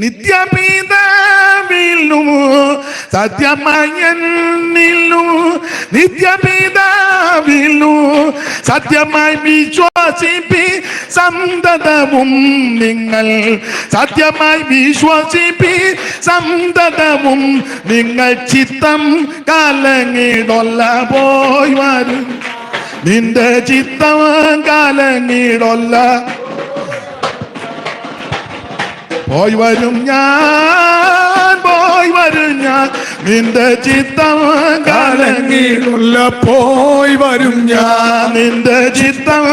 നിത്യപിതാവിലും, സത്യമായനിലും നിത്യപിതാവിലും സത്യമായി വിശ്വസിപ്പി സന്തതവും നിങ്ങൾ, സത്യമായി വിശ്വസിപ്പി സന്തതവും നിങ്ങൾ. ചിത്തം കലങ്ങിടൊല്ല പോയി വരും, നിന്റെ ചിത്തം കലങ്ങിടൊല്ല പോയി വരും ഞാൻ, പോയി വരും ഞാൻ, നിന്റെ ചിത്തം കലങ്ങിടൊല്ല പോയി വരും ഞാൻ, നിന്റെ ചിത്തം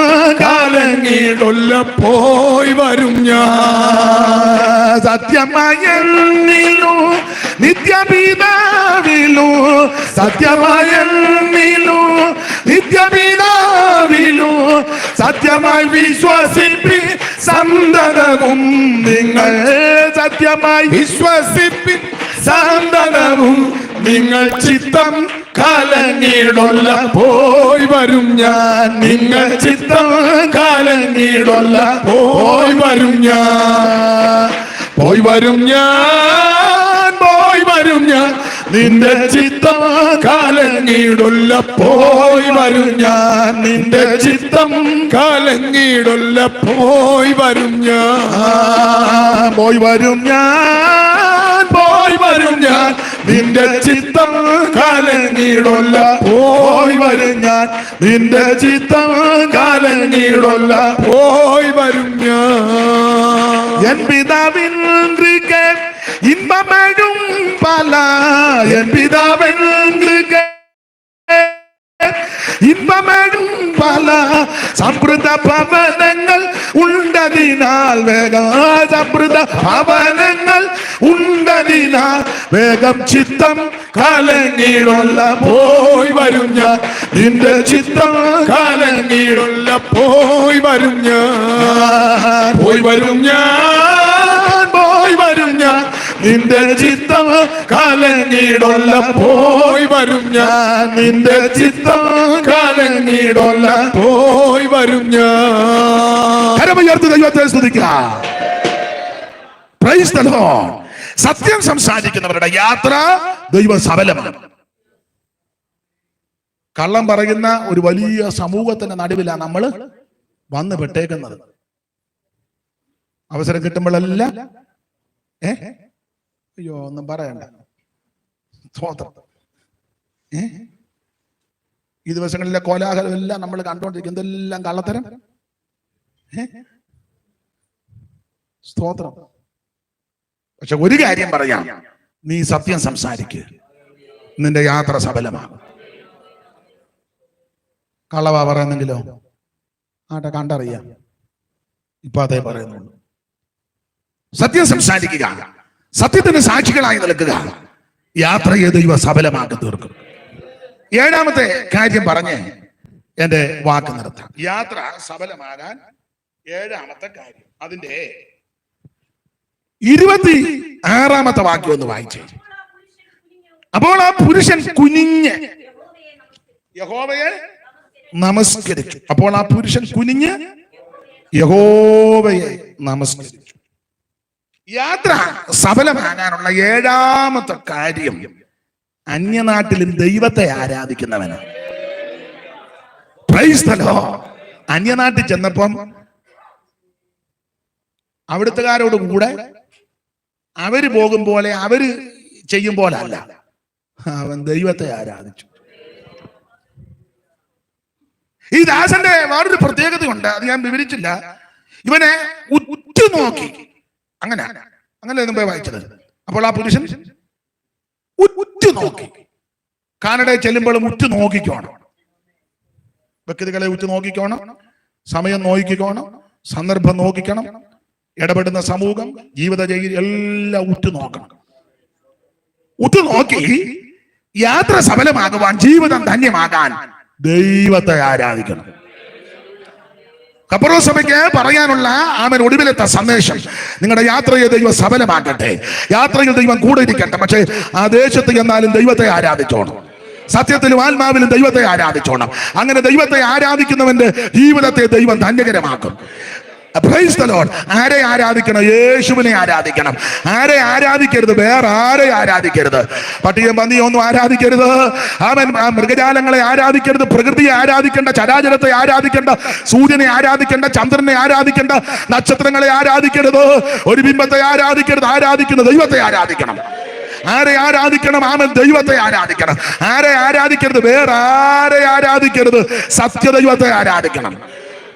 കലങ്ങിടൊല്ല പോയി വരും ഞാൻ. സത്യമായനിലും നിത്യപിതാവിലും, സത്യമായനിലും നിത്യപിതാവിലും സത്യമായി വിശ്വസിപ്പി സന്തതവും നിങ്ങൾ, സത്യമായി വിശ്വസിപ്പി സന്തതവും നിങ്ങൾ. ചിത്തം കലങ്ങിടൊല്ല പോയി വരും ഞാൻ, നിങ്ങൾ ചിത്തം കലങ്ങിടൊല്ല പോയി വരും ഞാൻ, പോയി വരും ഞാൻ, പോയി വരും ഞാൻ, നിന്റെ ചിത്തം കലങ്ങിടൊല്ല പോയി വരും ഞാൻ, നിന്റെ ചിത്തം കലങ്ങിടൊല്ല പോയി വരും ഞാൻ, പോയി വരും ഞാൻ, പോയി വരും ഞാൻ, നിന്റെ ചിത്തം കലങ്ങിടൊല്ല പോയി വരും ഞാൻ, നിന്റെ ചിത്തം കലങ്ങിടൊല്ല പോയി വരും ഞാൻ. എൻ പിതാവിൻ ഇമ്പമഴും പല, എൻ പിതാവിൻ ഇമ്പമഴും പല സമൃദ്ധ ഭവനങ്ങൾ ഉണ്ടതിനാൽ വേഗം, സമൃദ്ധ ഭവനങ്ങൾ ഉണ്ടതിനാൽ വേഗം. ചിത്തം കലങ്ങിടൊല്ല പോയി വരും ഞാൻ, നിന്റെ ചിത്തം കലങ്ങിടൊല്ല പോയി വരും ഞാൻ, പോയി വരും ഞാൻ, പോയി വരും ഞാൻ, നിന്റെ ചിത്തം കലങ്ങിടൊല്ല പോയി വരും ഞാൻ, നിന്റെ ചിത്തം കലങ്ങിടൊല്ല പോയി വരും ഞാൻ. കരമുയർത്തി ദൈവത്തെ സ്തുതിക്കുക. Praise the Lord. സത്യം സംസാരിക്കുന്നവരുടെ യാത്ര ദൈവം സഫലമാണ്. കള്ളം പറയുന്ന ഒരു വലിയ സമൂഹത്തിന്റെ നടുവിലാണ് നമ്മൾ വന്ന് പെട്ടേക്കുന്നത്. അവസരം കിട്ടുമ്പോഴെല്ലാം അയ്യോ ഒന്നും പറയണ്ട, സ്തോത്രം. ഈ ദിവസങ്ങളിലെ കോലാഹലം എല്ലാം നമ്മൾ കണ്ടുകൊണ്ടിരിക്കും. എന്തെല്ലാം കള്ളത്തരം, സ്തോത്രം. പക്ഷെ ഒരു കാര്യം പറയാം, നീ സത്യം സംസാരിക്കുക, നിന്റെ യാത്ര സഫലമാകും. കള്ളവാ പറയുന്നെങ്കിലോ ആട്ടെ കണ്ടറിയാം, ഇപ്പൊ അതേ പറയുന്നുള്ളൂ. സത്യം സംസാരിക്കുക, സത്യത്തിന് സാക്ഷികളായി നിൽക്കുക, യാത്രയെ ദൈവം സഫലമാക്കി തീർക്കും. 7ാമത്തെ കാര്യം പറഞ്ഞ് എന്റെ വാക്ക് നിർത്താം. യാത്ര സഫലമാകാൻ 7ാമത്തെ കാര്യം, അതിന്റെ 26ാമത്തെ വാക്യം ഒന്ന് വായിച്ചേ. അപ്പോൾ ആ പുരുഷൻ കുനിഞ്ഞ് യഹോവയെ നമസ്കരിച്ചു. അപ്പോൾ ആ പുരുഷൻ കുനിഞ്ഞ് യഹോവയെ നമസ്കരിച്ചു. യാത്ര സഫലമാകാനുള്ള 7ാമത്തെ കാര്യം, അന്യനാട്ടിലും ദൈവത്തെ ആരാധിക്കുന്നവന്. Praise the Lord. അന്യനാട്ടിൽ ചെന്നപ്പം അവിടുത്തുകാരോട് കൂടെ അവര് പോകും പോലെ അവര് ചെയ്യും പോലെ അല്ല, അവൻ ദൈവത്തെ ആരാധിച്ചു. ഈ ദാസന്റെ വേറൊരു പ്രത്യേകതയുണ്ട്, അത് ഞാൻ വിവരിച്ചില്ല. ഇവനെ ഉറ്റുനോക്കി, അങ്ങനെ മുമ്പേ വായിച്ചത്. അപ്പോൾ ആ പുരുഷൻ ഉറ്റുനോക്കി. കാനഡയിൽ ചെല്ലുമ്പോഴും ഉറ്റുനോക്കിക്കോണം, വ്യക്തികളെ ഉറ്റുനോക്കിക്കോണം, സമയം നോക്കിക്കോണം, സന്ദർഭം നോക്കിക്കണം, ഇടപെടുന്ന സമൂഹം, ജീവിത ശൈലി എല്ലാം ഉറ്റുനോക്കണം. ഉറ്റുനോക്കി യാത്ര സഫലമാകുവാൻ, ജീവിതം ധന്യമാകാൻ ദൈവത്തെ ആരാധിക്കണം. കപ്പറോ സഭയ്ക്ക് പറയാനുള്ള ഒടുവിലത്തെ സന്ദേശം, നിങ്ങളുടെ യാത്രയെ ദൈവം സഫലമാക്കട്ടെ, യാത്രയിൽ ദൈവം കൂടെ ഇരിക്കട്ടെ. പക്ഷേ ആ ദേശത്ത് എന്നാലും ദൈവത്തെ ആരാധിച്ചോണം, സത്യത്തിലും ആത്മാവിലും ദൈവത്തെ ആരാധിച്ചോണം. അങ്ങനെ ദൈവത്തെ ആരാധിക്കുന്നവന്റെ ജീവിതത്തെ ദൈവം ധന്യകരമാക്കും. Praise the Lord. ആരെ ആരാധിക്കണം? യേശുവിനെ ആരാധിക്കണം. ആരെ ആരാധിക്കരുത്? വേറെ ആരെ ആരാധിക്കരുത്? പട്ടിയും പന്നിയും ഒന്നും ആരാധിക്കരുത്. അവൻ മൃഗജാലങ്ങളെ ആരാധിക്കരുത്, പ്രകൃതിയെ ആരാധിക്കേണ്ട, ചരാചരത്തെ ആരാധിക്കേണ്ട, സൂര്യനെ ആരാധിക്കേണ്ട, ചന്ദ്രനെ ആരാധിക്കേണ്ട, നക്ഷത്രങ്ങളെ ആരാധിക്കരുത്, ഒരു ബിംബത്തെ ആരാധിക്കരുത്. ആരാധിക്കുന്ന ദൈവത്തെ ആരാധിക്കണം. ആരെ ആരാധിക്കണം? ആമൻ ദൈവത്തെ ആരാധിക്കണം. ആരെ ആരാധിക്കരുത്? വേറെ ആരെ ആരാധിക്കരുത്, സത്യദൈവത്തെ ആരാധിക്കണം.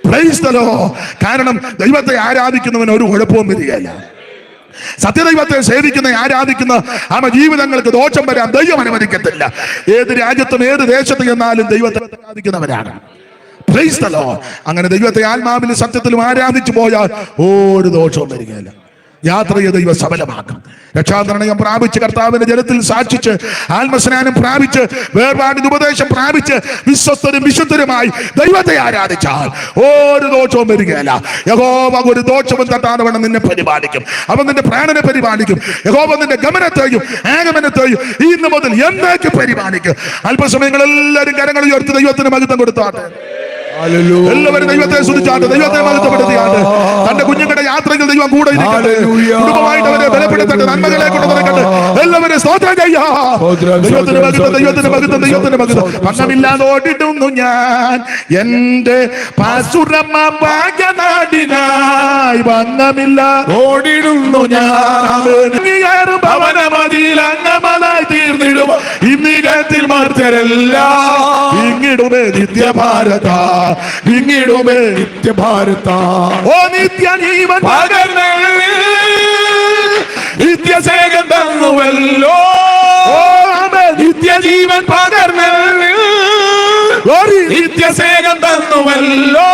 Praise the Lord. കാരണം ദൈവത്തെ ആരാധിക്കുന്നവന് ഒരു കുഴപ്പവും വരികയില്ല. സത്യദൈവത്തെ സേവിക്കുന്ന ആരാധിക്കുന്ന ജീവിതങ്ങൾക്ക് ദോഷം വരാൻ ദൈവം അനുവദിക്കത്തില്ല. ഏത് രാജ്യത്തും ഏത് ദേശത്ത് ചെന്നാലും ദൈവത്തെ ആരാധിക്കുന്നവരാണ്. Praise the Lord. അങ്ങനെ ദൈവത്തെ ആത്മാവിലും സത്യത്തിലും ആരാധിച്ചു പോയാൽ ഒരു ദോഷവും വരികയില്ല. യാത്രയെ ദൈവം സഫലമാക്കും. രക്ഷാനിർണയം പ്രാപിച്ച്, കർത്താവിന്റെ ജലത്തിൽ സാക്ഷിച്ച്, ആത്മസ്നാനം പ്രാപിച്ച്, വേർപാടിന്റെ ഉപദേശം പ്രാപിച്ച്, വിശ്വസ്തരും വിശുദ്ധരുമായി ദൈവത്തെ ആരാധിച്ചാൽ ഒരു ദോഷവും വരികയില്ല. യഹോവ ഒരു ദോഷവും തട്ടാതെ വേണം നിന്നെ പരിപാലിക്കും. അവൻ നിന്റെ പ്രാണനെ പരിപാലിക്കും. യഹോവ നിന്റെ ഗമനത്തെയും ആഗമനത്തെയും ഇന്ന് മുതൽ എന്നേക്ക് പരിപാലിക്കും. അല്പസമയങ്ങൾ എല്ലാവരും കരങ്ങൾ ഉയർത്തി ദൈവത്തിന് മഹത്വം കൊടുത്താട്ടെ. എല്ലാവരും ദൈവത്തെ സ്തുതിച്ചാട്ടെ, ദൈവത്തെ മഹത്വപ്പെടുത്തിയാട്ടെ. തന്റെ കുഞ്ഞുങ്ങളുടെ യാത്രയിൽ ദൈവം കൂടെ ഇരിക്കട്ടെ, കുടുംബമായിട്ട് അവരെ ബലപ്പെടുത്തട്ടെ, നന്മകളെ കൊണ്ട് നിറക്കട്ടെ. എല്ലാവരും സ്തോത്രം ചെയ്യാം. ദൈവത്തിന് മഹത്വം, ദൈവത്തിന് മഹത്വം, ദൈവത്തിന് മഹത്വം. പണമില്ലാതെ ഓടിടുന്നു ഞാൻ എന്റെ പാസുരമ്മ ഭാഗ്യനാടിനായി, വന്നമില്ല ഓടിടുന്നു ഞാൻ ഭവനമതിയിൽ അംഗമലായി തീർന്നിടും ഇന്നിടത്തിൽ മർത്തരെല്ലാം ഇങ്ങിടുമേ നിത്യഭാരത, ഇങ്ങിടുമേ നിത്യഭാരത. ഓ നിത്യജീവൻ പകർന്ന് നിത്യസേകം തന്നുവല്ലോ, നിത്യജീവൻ പകർന്ന് നിത്യസേകം തന്നുവല്ലോ.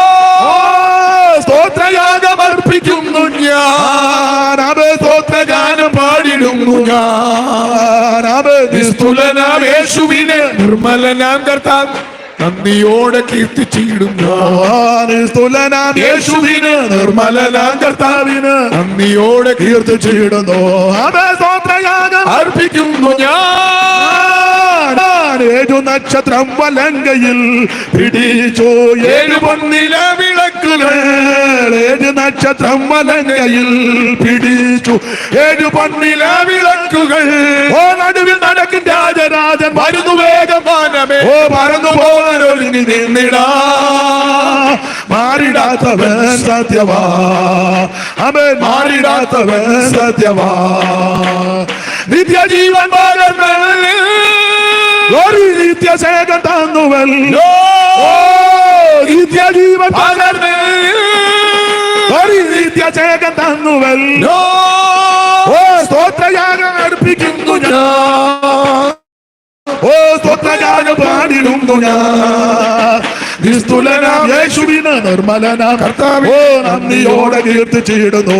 സ്തോത്രയാഗം അർപ്പിക്കുന്നു ഞാൻ, സ്തോത്രഗാനം പാടിടുന്നു ഞാൻ. നിസ്തുലനാം യേശുവിനെ നിർമ്മലനാം കർത്താവ് നന്ദിയോടെ കീർത്തിച്ചിടുന്നു. നിസ്തുലനാം യേശുവിന് നിർമ്മലനാം കർത്താവിന് നന്ദിയോടെ കീർത്തിച്ചിടുന്നു. സ്തോത്രയാഗം അർപ്പിക്കുന്നു ഞാൻ. ഏഴു നക്ഷത്രം വലങ്കയിൽ പിടിച്ചു, ഏഴു പൊന്നില വിളക്കുകൾ. ഏഴു നക്ഷത്രം വലങ്കയിൽ പിടിച്ചു, ഏഴു പൊന്നില വിളക്കുകൾ. ഓ നടുവിൽ നടക്കും രാജരാജൻ വരുന്നു വേഗം വാനമേ. ഓ പറന്നു പോകാൻ ഒരുങ്ങി നിന്നിടാ, മാറിടാത്തവൻ സത്യവാ, അവൻ മാറിടാത്തവൻ സത്യവാ. നിത്യജീവൻ പകർന്ന് നിത്യസേകം തന്നുവല്ലോ, നിത്യജീവൻ പകർന്ന് നിത്യസേകം തന്നുവല്ലോ. ഓ സ്തോത്രയാഗം അർപ്പിക്കുന്നു ഞാൻ, ഓ സ്തോത്രഗാനം പാടിടുന്നു ഞാൻ. നിസ്തുലനാം യേശുവിന് നിർമ്മലനാം കർത്താവ് ഓ നന്ദിയോടെ കീർത്തിച്ചിടുന്നു.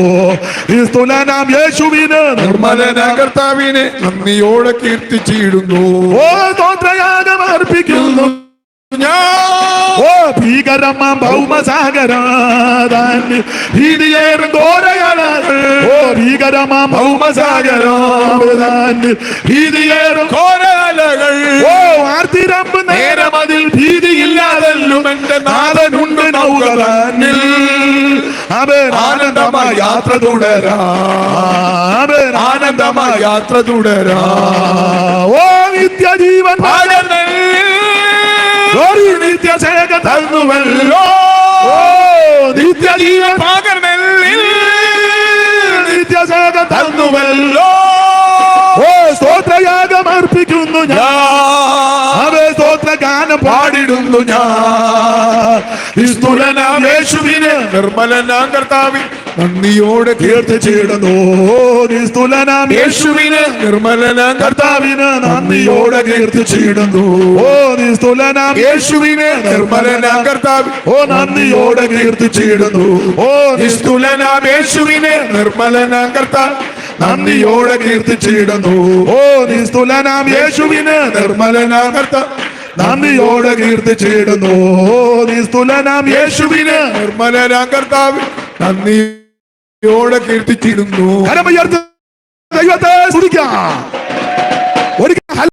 നിസ്തുലനാം യേശുവിന് നിർമ്മലനാം കർത്താവിനെ നന്ദിയോടെ കീർത്തിച്ചിടുന്നു. ഓ സ്തോത്രയാഗം അർപ്പിക്കുന്നു ഞാൻ. ഓ ഭീകരമാം ഭൗമസാഗരം ഭീതിയേറും ഘോരകടൽ. ഓ ഭീകരമാം ഭൗമസാഗരം ഭീതിയേറും ഘോരകലകൾ. ഓ ആർത്തിരമ്പ് നേരം അതിൽ ഭീതിയില്ലാതെല്ലും എന്റെ നാഥനുണ്ട് നൗകതന്നിൽ. അവൻ ആനന്ദമായി യാത്ര തുടരാ, അവൻ ആനന്ദമായി യാത്ര തുടരാ. ഓ നിത്യജീവൻ പകർന്ന് നിത്യസേകം തന്നുവല്ലോ, നിത്യജീവൻ പകർന്ന് നിത്യസേകം തന്നുവല്ലോ. ഓ സ്തോത്രയാഗം അർപ്പിക്കുന്നു ഞാൻ, അവ സ്തോത്രഗാനം പാടി പാടിടുന്നു ഞാൻ. നിസ്തുലനാം യേശുവിന് നിർമ്മലനാം കർത്താവിൻ നന്ദിയോടെ കീർത്തിച്ചിടുന്നു. നിസ്തുലനാം യേശുവിന് നിർമ്മലനാം കർത്താവിന് നന്ദിയോടെ കീർത്തിച്ചിടുന്നു. ഓ നിസ്തുലനാം യേശുവിന് നിർമ്മലനാം കർത്താവ് ഓ നന്ദിയോടെ കീർത്തിച്ചിടുന്നു. ഓ നിസ്തുലനാം യേശുവിന് നിർമ്മലനാം കർത്താവ് നന്ദിയോടെ കീർത്തിച്ചിടുന്നു. ഓ നിസ്തുലനാം യേശുവിന് നിർമ്മലനാം കർത്താവ് നന്ദിയോടെ കീർത്തിച്ചിടുന്നു. ഓ നിസ്തുലനാം യേശുവിന് നിർമ്മലനാം കർത്താവ് നന്ദിയോടെ കീർത്തിച്ചിടുന്നു. കരമുയർത്തി ദൈവത്തെ സ്തുതിക്കാം.